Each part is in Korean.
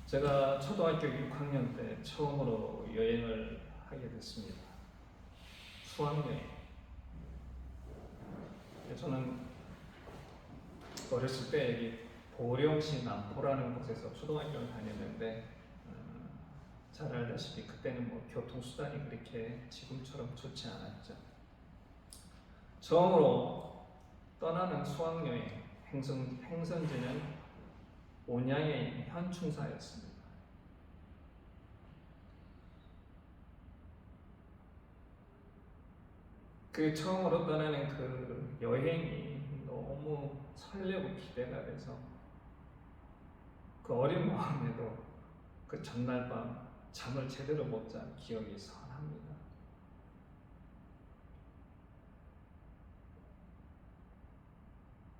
제가 초등학교 6학년 때 처음으로 여행을 하게 됐습니다. 수학여행. 저는 어렸을 때 여기 보령시 남포라는 곳에서 초등학교를 다녔는데 잘 알다시피 그때는 뭐 교통수단이 그렇게 지금처럼 좋지 않았죠. 처음으로 떠나는 수학여행 행선지는 온양에 있는 현충사였습니다. 그 처음으로 떠나는 그 여행이 너무 설레고 기대가 돼서 그 어린 마음에도 그 전날 밤 잠을 제대로 못 잔 기억이 선합니다.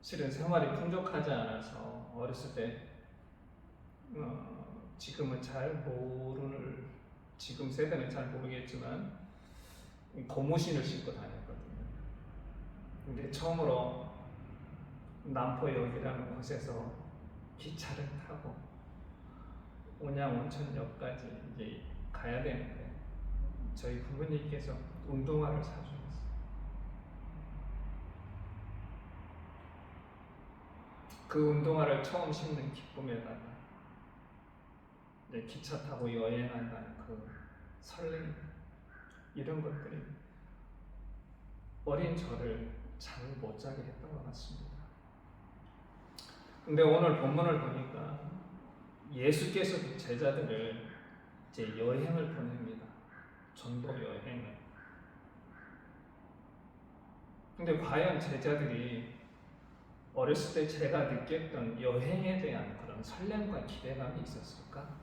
실은 생활이 풍족하지 않아서 어렸을 때 지금은 잘 모르는 지금 세대는 잘 모르겠지만 고무신을 신고 다녔거든요. 근데 처음으로 남포역이라는 곳에서 기차를 타고 온양 온천역까지 이제 가야 되는데 저희 부모님께서 운동화를 사주셨어요. 그 운동화를 처음 신는 기쁨에다가 기차 타고 여행한다는 그 설렘, 이런 것들이 어린 저를 잠을 못 자게 했던 것 같습니다. 근데 오늘 본문을 보니까 예수께서도 제자들을 이제 여행을 보냅니다. 전도 여행을. 근데 과연 제자들이 어렸을 때 제가 느꼈던 여행에 대한 그런 설렘과 기대감이 있었을까?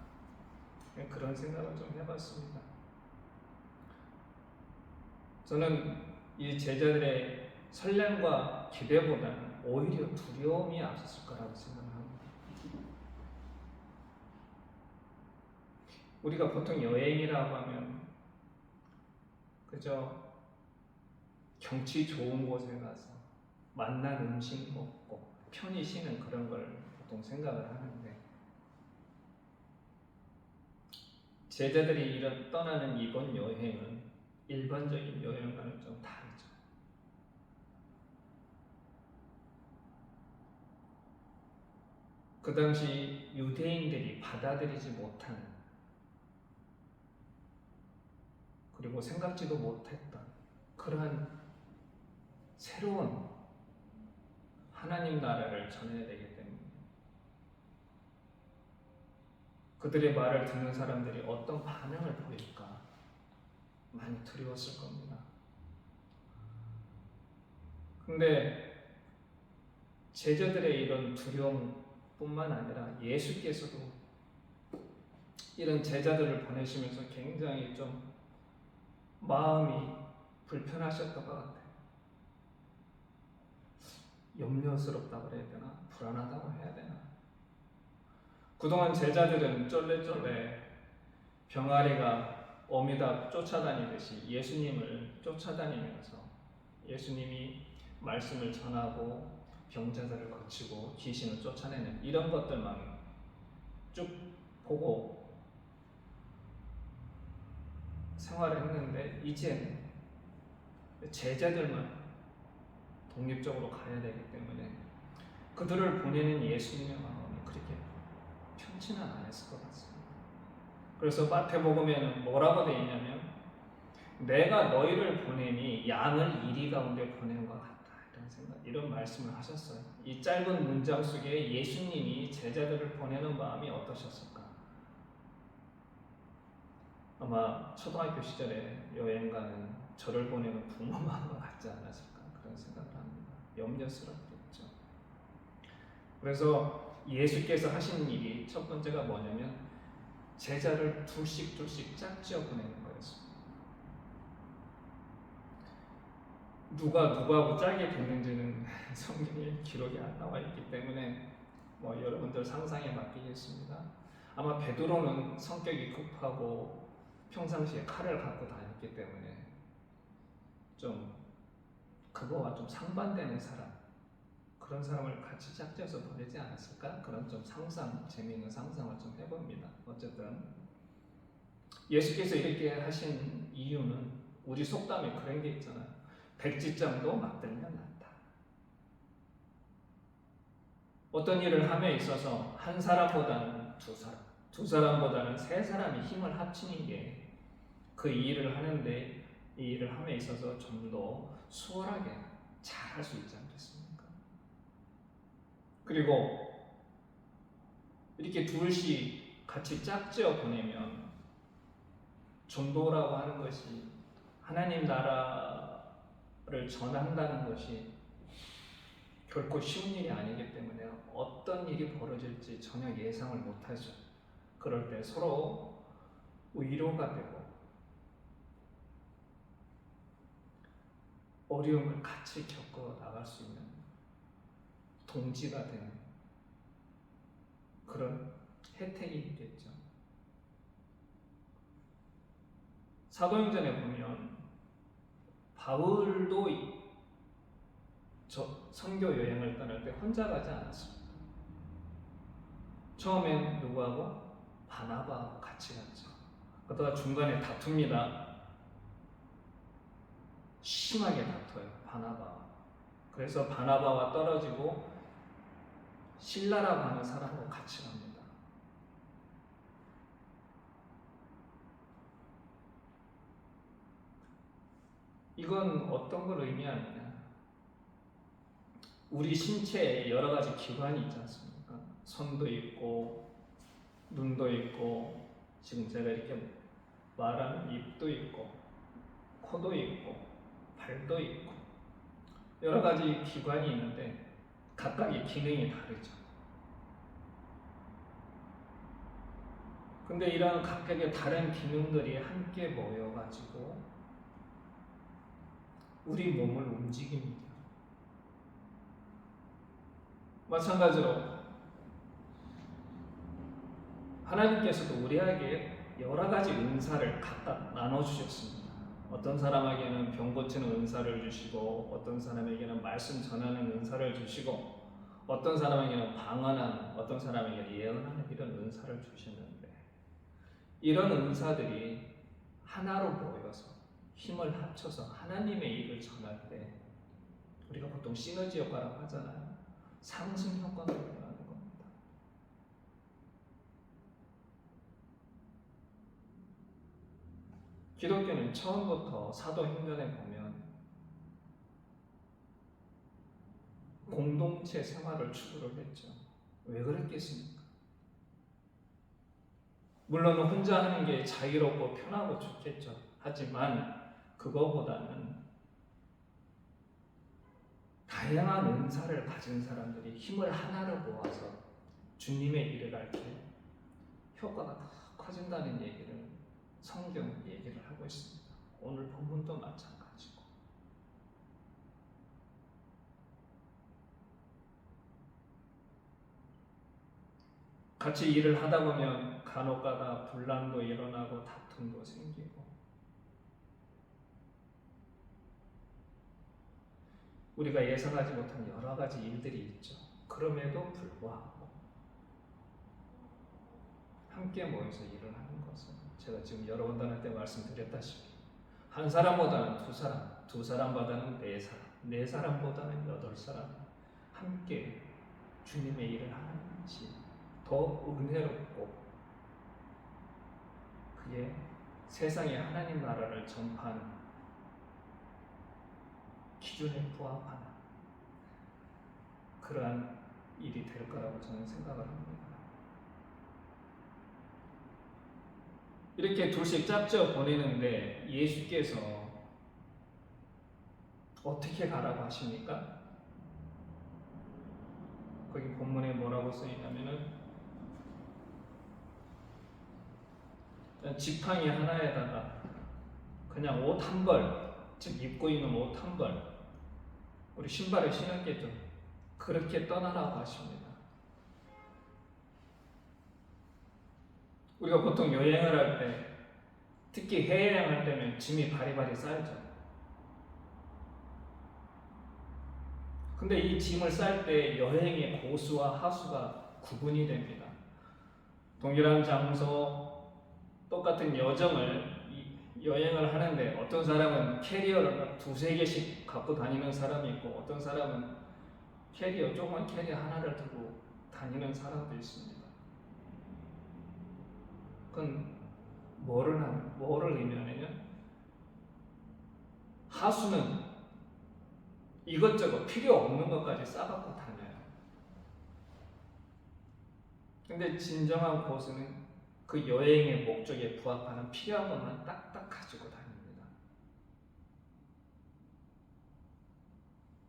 그런 생각을 좀 해봤습니다. 저는 이 제자들의 설렘과 기대보다는 오히려 두려움이 앞섰을 거라고 생각합니다. 우리가 보통 여행이라고 하면 그저 경치 좋은 곳에 가서 맛난 음식 먹고 편히 쉬는 그런 걸 보통 생각을 하는데 제자들이 떠나는 이번 여행은 일반적인 여행과는 좀 다르죠. 그 당시 유대인들이 받아들이지 못한 그리고 생각지도 못했던 그러한 새로운 하나님 나라를 전해야 되기 때문에 그들의 말을 듣는 사람들이 어떤 반응을 보일까 많이 두려웠을 겁니다. 근데 제자들의 이런 두려움뿐만 아니라 예수께서도 이런 제자들을 보내시면서 굉장히 좀 마음이 불편하셨던 것 같아요. 염려스럽다고 그래야 되나? 불안하다고 해야 되나? 그동안 제자들은 쫄래쫄래 병아리가 어미다 쫓아다니듯이 예수님을 쫓아다니면서 예수님이 말씀을 전하고 병자들을 고치고 귀신을 쫓아내는 이런 것들만 쭉 보고 생활을 했는데 이제는 제자들만 독립적으로 가야 되기 때문에 그들을 보내는 예수님의 마음이 그렇게 편치는 않았을 것 같습니다. 그래서 마태복음에는 뭐라고 되어 있냐면 내가 너희를 보내니 양을 이리 가운데 보내는 것 같다 이런 말씀을 하셨어요. 이 짧은 문장 속에 예수님이 제자들을 보내는 마음이 어떠셨을까? 아마 초등학교 시절에 여행 가는 저를 보내는 부모 마음과 같지 않았을까 그런 생각을 합니다. 염려스럽겠죠. 그래서 예수께서 하신 일이 첫 번째가 뭐냐면 제자를 둘씩 짝지어 보내는 거였습니다. 누가 누구하고 짝이 됐는지는 성경에 기록이 안 나와 있기 때문에 여러분들 상상에 맡기겠습니다. 아마 베드로는 성격이 급하고 평상시에 칼을 갖고 다녔기 때문에 좀 그거와 좀 상반되는 사람 그런 사람을 같이 짝지어서 보내지 않았을까? 그런 좀 재미있는 상상을 좀 해봅니다. 어쨌든 예수께서 이렇게 하신 이유는 우리 속담에 그런 게 있잖아요. 백지장도 맞들면 낫다. 어떤 일을 함에 있어서 한 사람보다는 두 사람, 두 사람보다는 세 사람이 힘을 합치는 게 그 일을 하는데, 이 일을 함에 있어서 좀 더 수월하게 잘 할 수 있지 않겠습니까? 그리고 이렇게 둘씩 같이 짝지어 보내면 전도라고 하는 것이, 하나님 나라를 전한다는 것이 결코 쉬운 일이 아니기 때문에 어떤 일이 벌어질지 전혀 예상을 못하죠. 그럴 때 서로 위로가 되고 어려움을 같이 겪어 나갈 수 있는 동지가 되는 그런 혜택이 있겠죠. 사도행전에 보면 바울도 선교 여행을 떠날 때 혼자 가지 않았습니다. 처음엔 누구하고? 바나바하고 같이 갔죠. 그러다가 중간에 다툽니다. 심하게 다퉈요, 바나바와. 그래서 바나바와 떨어지고 실라라고 하는 사람하고 같이 갑니다. 이건 어떤 걸 의미하느냐? 우리 신체에 여러 가지 기관이 있지 않습니까? 손도 있고 눈도 있고, 지금 제가 이렇게 말하는 입도 있고 코도 있고 발도 있고 여러 가지 기관이 있는데 각각의 기능이 다르죠. 근데 이런 각각의 다른 기능들이 함께 모여가지고 우리 몸을 움직입니다. 마찬가지로 하나님께서도 우리에게 여러 가지 은사를 각각 나눠주셨습니다. 어떤 사람에게는 병 고치는 은사를 주시고, 어떤 사람에게는 말씀 전하는 은사를 주시고, 어떤 사람에게는 방언하는, 어떤 사람에게는 예언하는 이런 은사를 주시는데, 이런 은사들이 하나로 모여서 힘을 합쳐서 하나님의 일을 전할 때 우리가 보통 시너지 효과라고 하잖아요. 상승 효과가 일어나는 겁니다. 기독교는 처음부터 사도행전에 보면 공동체 생활을 추구를 했죠. 왜 그랬겠습니까? 물론 혼자 하는 게 자유롭고 편하고 좋겠죠. 하지만 그거보다는 다양한 은사를 가진 사람들이 힘을 하나로 모아서 주님의 일을 할 때 효과가 더 커진다는 얘기를 성경 얘기를 하고 있습니다. 오늘 본문도 마찬가지고. 같이 일을 하다 보면 간혹가다 분란도 일어나고 다툼도 생기고, 우리가 예상하지 못한 여러 가지 일들이 있죠. 그럼에도 불구하고 함께 모여서 일을 하는 것은, 제가 지금 여러 번한테 말씀드렸다시피 한 사람보다는 두 사람, 두 사람보다는 네 사람, 네 사람보다는 여덟 사람 함께 주님의 일을 하는 것이 더 은혜롭고, 그게 세상에 하나님 나라를 전파하는 기준에 부합하는 그러한 일이 될 거라고 저는 생각을 합니다. 이렇게 둘씩 짝지어 보내는데 예수께서 어떻게 가라고 하십니까? 거기 본문에 뭐라고 써있냐면은 지팡이 하나에다가 그냥 옷 한 벌, 즉 입고 있는 옷 한 벌, 우리 신발을 신었겠죠. 그렇게 떠나라고 하십니다. 우리가 보통 여행을 할 때, 특히 해외여행할 때는 짐이 바리바리 쌓이죠. 근데 이 짐을 쌀 때 여행의 고수와 하수가 구분이 됩니다. 동일한 장소, 똑같은 여행을 하는데 어떤 사람은 캐리어를 두세 개씩 갖고 다니는 사람이 있고 어떤 사람은 조그만 캐리어 하나를 들고 다니는 사람도 있습니다. 그건 뭐를 의미하냐면 하수는 이것저것 필요 없는 것까지 싸갖고 다녀요. 근데 진정한 고수는 그 여행의 목적에 부합하는 필요한 것만 딱딱 가지고 다닙니다.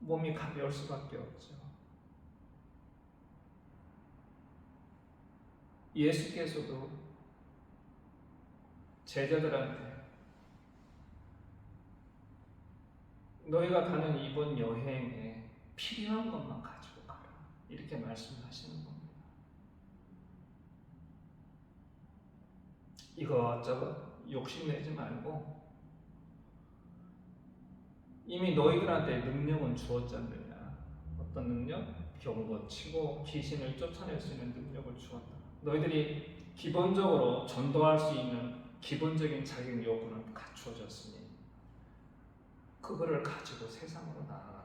몸이 가벼울 수밖에 없죠. 예수께서도 제자들한테 너희가 가는 이번 여행에 필요한 것만 가지고 가라 이렇게 말씀하시는 겁니다. 이것저것 욕심내지 말고 이미 너희들한테 능력은 주었지 않느냐. 어떤 능력? 병 고치고 귀신을 쫓아낼 수 있는 능력을 주었다. 너희들이 기본적으로 전도할 수 있는 기본적인 자격 요구는 갖추어졌으니 그거를 가지고 세상으로 나아가라.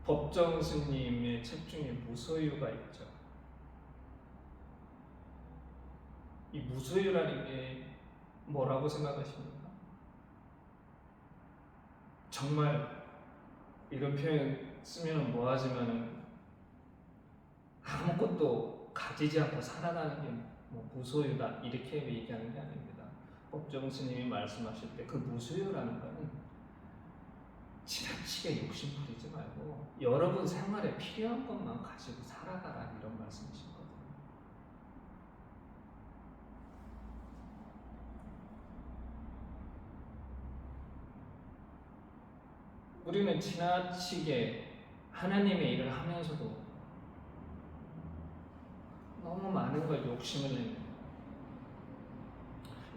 법정 스님의 책 중에 무소유가 있죠. 이 무소유라는 게 뭐라고 생각하십니까? 정말 이런 표현 쓰면 뭐하지만은 아무것도 가지지 않고 살아가는 게 뭐 무소유다 이렇게 얘기하는 게 아닙니다. 법정 스님이 말씀하실 때 그 무소유라는 거는 지나치게 욕심 부리지 말고 여러분 생활에 필요한 것만 가지고 살아가라 이런 말씀이시거든요. 우리는 지나치게 하나님의 일을 하면서도 너무 많은 걸 욕심을 내는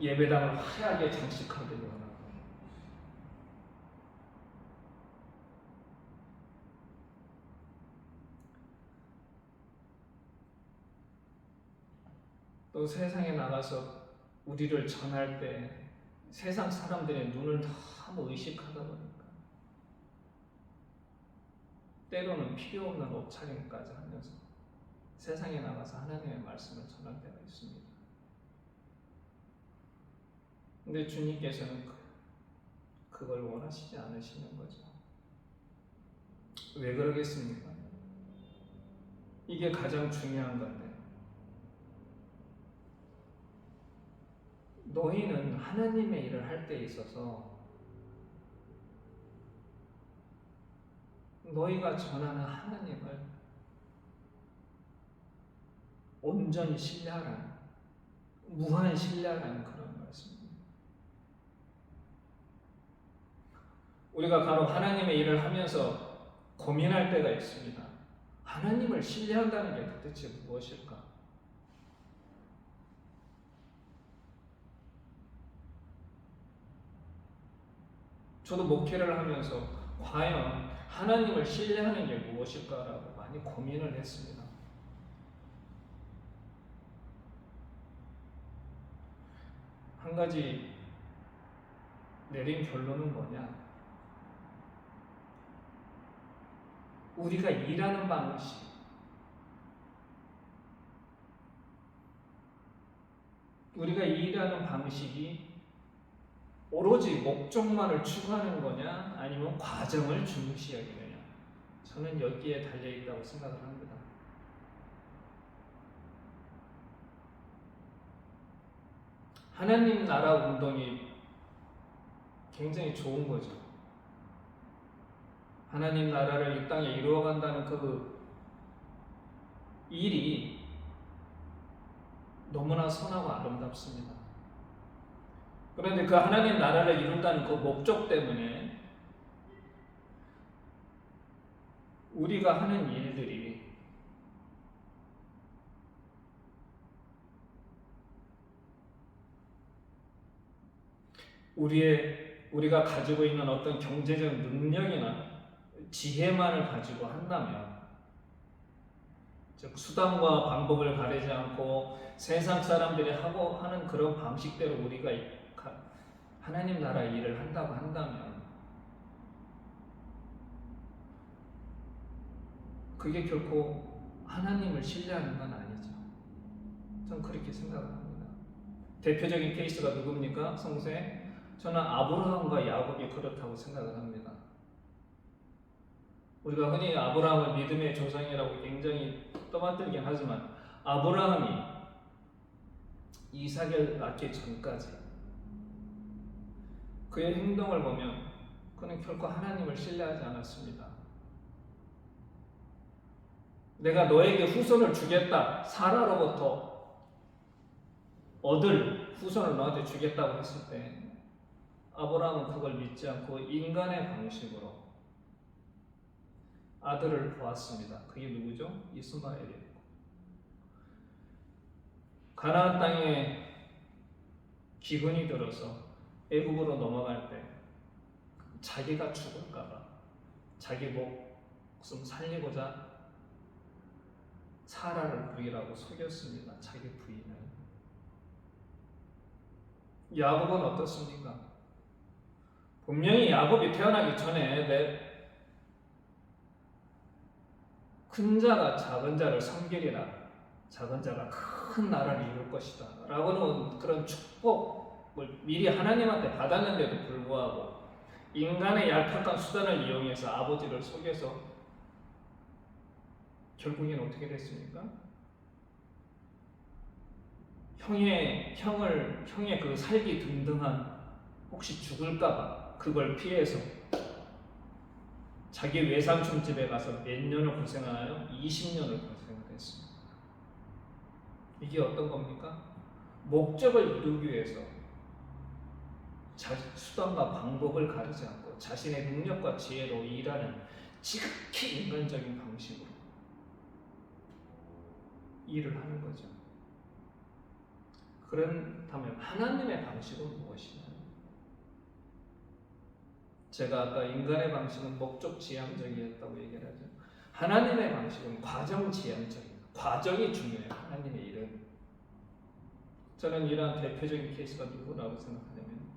예배당을 화려하게 장식하기도 하고 또 세상에 나가서 우리를 전할 때 세상 사람들의 눈을 너무 의식하다 보니까 때로는 필요 없는 옷차림까지 하면서 세상에 나가서 하나님의 말씀을 전할 때가 있습니다. 근데 주님께서는 그걸 원하시지 않으시는 거죠. 왜 그러겠습니까? 이게 가장 중요한 건데 너희는 하나님의 일을 할 때 있어서 너희가 전하는 하나님을 온전히 신뢰하라는 무한 신뢰하라는 그런 말씀입니다. 우리가 바로 하나님의 일을 하면서 고민할 때가 있습니다. 하나님을 신뢰한다는 게 도대체 무엇일까? 저도 목회를 하면서 과연 하나님을 신뢰하는 게 무엇일까라고 많이 고민을 했습니다. 한 가지 내린 결론은 뭐냐? 우리가 일하는 방식, 우리가 일하는 방식이 오로지 목적만을 추구하는 거냐 아니면 과정을 중요시 여기느냐, 저는 여기에 달려있다고 생각을 합니다. 하나님 나라 운동이 굉장히 좋은 거죠. 하나님 나라를 이 땅에 이루어간다는 그 일이 너무나 선하고 아름답습니다. 그런데 그 하나님 나라를 이룬다는 그 목적 때문에 우리가 하는 일들이 우리가 가지고 있는 어떤 경제적 능력이나 지혜만을 가지고 한다면, 즉 수단과 방법을 가리지 않고 세상 사람들이 하고 하는 그런 방식대로 우리가 하나님 나라 일을 한다고 한다면, 그게 결코 하나님을 신뢰하는 건 아니죠. 저는 그렇게 생각을 합니다. 대표적인 케이스가 누굽니까? 성세? 저는 아브라함과 야곱이 그렇다고 생각을 합니다. 우리가 흔히 아브라함을 믿음의 조상이라고 굉장히 떠받들긴 하지만, 아브라함이 이삭을 낳기 전까지 그의 행동을 보면 그는 결코 하나님을 신뢰하지 않았습니다. 내가 너에게 후손을 주겠다, 사라로부터 얻을 후손을 너한테 주겠다고 했을 때 아브라함은 그걸 믿지 않고 인간의 방식으로 아들을 보았습니다. 그게 누구죠? 이스마엘이에요. 가나안 땅에 기근이 들어서 애굽으로 넘어갈 때 자기가 죽을까봐 자기 목숨 살리고자 사라를 부인하고 속였습니다. 자기 부인을. 야곱은 어떻습니까? 분명히 야곱이 태어나기 전에 큰 자가 작은 자를 섬기리라, 작은 자가 큰 나라를 이룰 것이다 라고는 그런 축복을 미리 하나님한테 받았는데도 불구하고 인간의 얄팍한 수단을 이용해서 아버지를 속여서 결국엔 어떻게 됐습니까? 형의 그 살기 든든한, 혹시 죽을까봐 그걸 피해서 자기 외삼촌 집에 가서 몇 년을 고생하나요? 20년을 고생을 했습니다. 이게 어떤 겁니까? 목적을 이루기 위해서 수단과 방법을 가리지 않고 자신의 능력과 지혜로 일하는 지극히 인간적인 방식으로 일을 하는 거죠. 그렇다면 하나님의 방식은 무엇이냐? 제가 아까 인간의 방식은 목적 지향적이었다고 얘기를 하죠. 하나님의 방식은 과정 지향적이에요. 과정이 중요해요. 하나님의 일은. 저는 이러한 대표적인 케이스가 누구라고 생각하냐면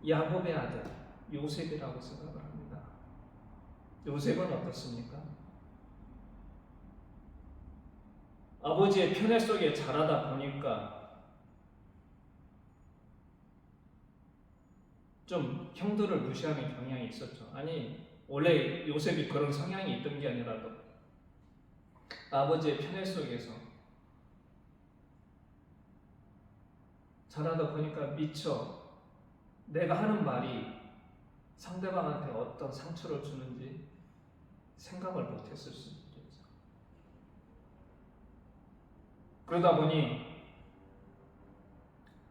야곱의 아들 요셉이라고 생각을 합니다. 요셉은 어떻습니까? 아버지의 편애 속에 자라다 보니까 좀 형들을 무시하는 경향이 있었죠. 아니, 원래 요셉이 그런 성향이 있던 게 아니라도 아버지의 편애 속에서 자라다 보니까 미처 내가 하는 말이 상대방한테 어떤 상처를 주는지 생각을 못했을 수도 있겠죠. 그러다 보니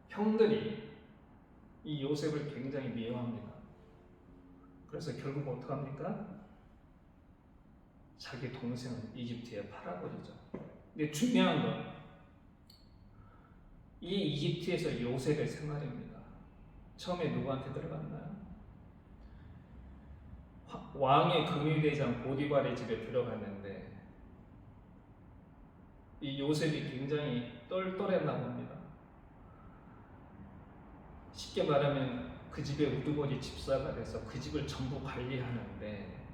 형들이 이 요셉을 굉장히 미워합니다. 그래서 결국 어떡합니까? 자기 동생을 이집트에 팔아버리죠. 근데 중요한 건 이 이집트에서 요셉의 생활입니다. 처음에 누구한테 들어갔나요? 왕의 금유대장 보디발의 집에 들어갔는데 이 요셉이 굉장히 똘똘했나 봅니다. 쉽게 말하면 그 집의 우두머리 집사가 돼서 그 집을 전부 관리하는데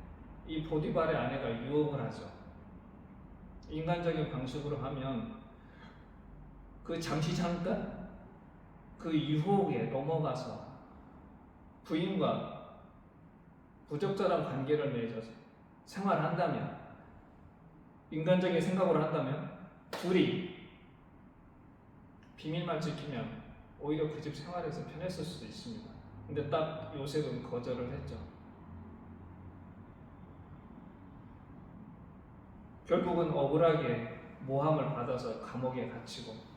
이 보디발의 아내가 유혹을 하죠. 인간적인 방식으로 하면 그 잠깐 그 유혹에 넘어가서 부인과 부적절한 관계를 맺어서 생활한다면, 인간적인 생각으로 한다면 둘이 비밀만 지키면 오히려 그 집 생활에서 편했을 수도 있습니다. 근데 딱 요셉은 거절을 했죠. 결국은 억울하게 모함을 받아서 감옥에 갇히고,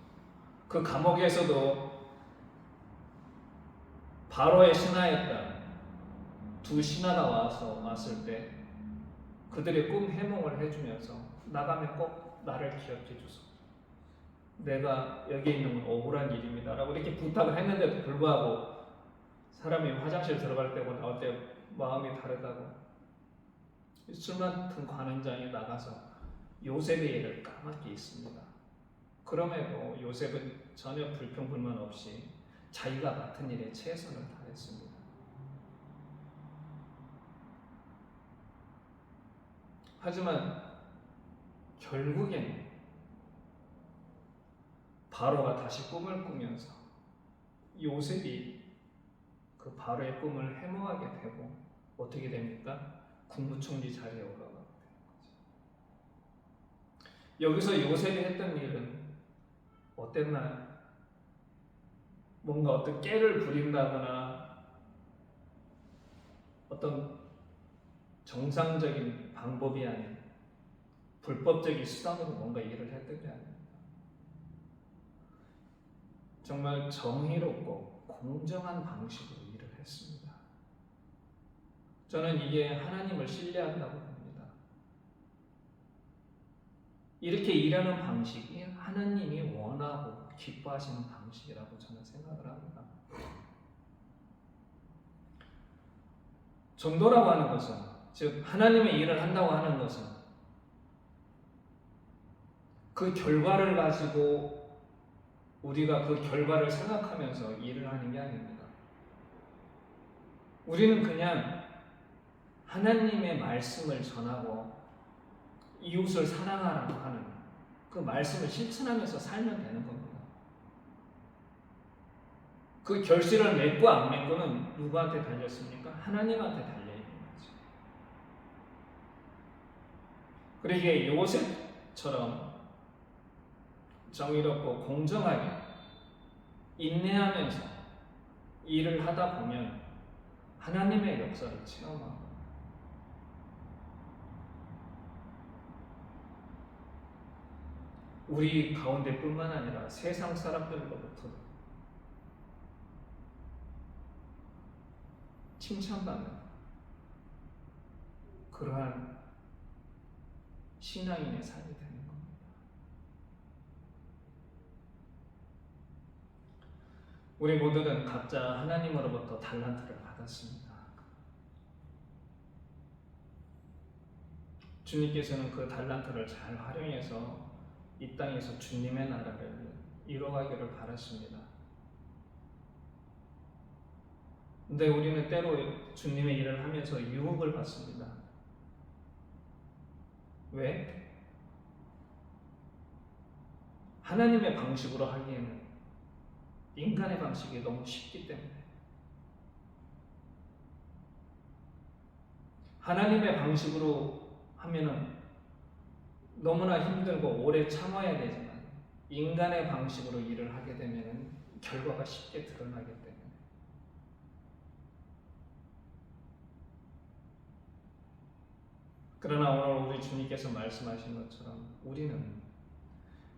그 감옥에서도 바로의 신하였던 두 신하가 왔을 때 그들의 꿈 해몽을 해주면서 나가면 꼭 나를 기억해 주소. 내가 여기 있는 건 억울한 일입니다 라고 이렇게 부탁을 했는데도 불구하고 사람이 화장실 들어갈 때고 나올 때 마음이 다르다고 술 맡은 관원장이 나가서 요셉의 일을 까맣게 있습니다. 그럼에도 요셉은 전혀 불평불만 없이 자기가 맡은 일에 최선을 다했습니다. 하지만 결국엔 바로가 다시 꿈을 꾸면서 요셉이 그 바로의 꿈을 해몽하게 되고 어떻게 됩니까? 국무총리 자리에 올라가게 되는 거죠. 여기서 요셉이 했던 일은 어땠나요? 뭔가 어떤 깨를 부린다거나 어떤 정상적인 방법이 아닌 불법적인 수단으로 뭔가 일을 했던 게 아닙니다. 정말 정의롭고 공정한 방식으로 일을 했습니다. 저는 이게 하나님을 신뢰한다고 봅니다. 이렇게 일하는 방식이 하나님이 원하고 기뻐하시는 방식이라고 저는 생각을 합니다. 전도라고 하는 것은, 즉 하나님의 일을 한다고 하는 것은 그 결과를 가지고 우리가 그 결과를 생각하면서 일을 하는 게 아닙니다. 우리는 그냥 하나님의 말씀을 전하고 이웃을 사랑하라고 하는 그 말씀을 실천하면서 살면 되는 겁니다. 그 결실을 맺고 안 맺고는 누구한테 달렸습니까? 하나님한테 달려있는 거죠. 그러기에 요셉처럼 정의롭고 공정하게 인내하면서 일을 하다 보면 하나님의 역사를 체험하고 우리 가운데뿐만 아니라 세상 사람들로부터 칭찬받는 그러한 신앙인의 삶이 되는 겁니다. 우리 모두는 각자 하나님으로부터 달란트를 받았습니다. 주님께서는 그 달란트를 잘 활용해서 이 땅에서 주님의 나라를 이뤄가기를 바랐습니다. 근데 우리는 때로 주님의 일을 하면서 유혹을 받습니다. 왜? 하나님의 방식으로 하기에는 인간의 방식이 너무 쉽기 때문에. 하나님의 방식으로 하면은 너무나 힘들고 오래 참아야 되지만 인간의 방식으로 일을 하게 되면 결과가 쉽게 드러나기 때문에. 그러나 오늘 우리 주님께서 말씀하신 것처럼 우리는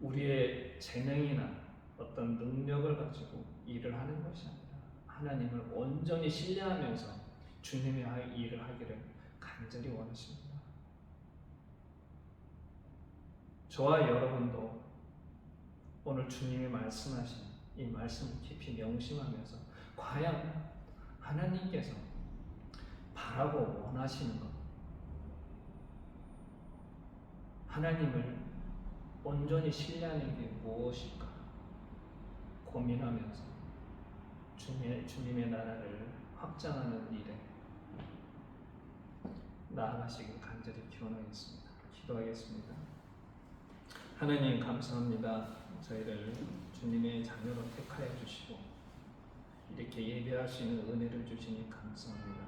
우리의 재능이나 어떤 능력을 가지고 일을 하는 것이 아니라 하나님을 온전히 신뢰하면서 주님의 일을 하기를 간절히 원하십니다. 저와 여러분도 오늘 주님이 말씀하신 이 말씀을 깊이 명심하면서 과연 하나님께서 바라고 원하시는 것, 하나님을 온전히 신뢰하는 게 무엇일까 고민하면서 주님의 나라를 확장하는 일에 나아가시길 간절히 기원하겠습니다. 기도하겠습니다. 하나님 감사합니다. 저희를 주님의 자녀로 택하여 주시고 이렇게 예배할 수 있는 은혜를 주시니 감사합니다.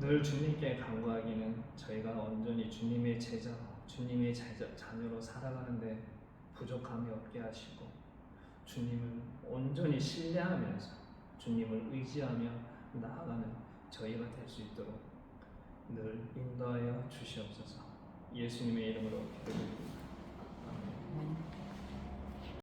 늘 주님께 간구하기는 저희가 온전히 주님의 제자로, 주님의 자녀로 살아가는데 부족함이 없게 하시고 주님을 온전히 신뢰하면서 주님을 의지하며 나아가는 저희가 될 수 있도록 늘 인도하여 주시옵소서. 예수님의 이름으로 기도드립니다.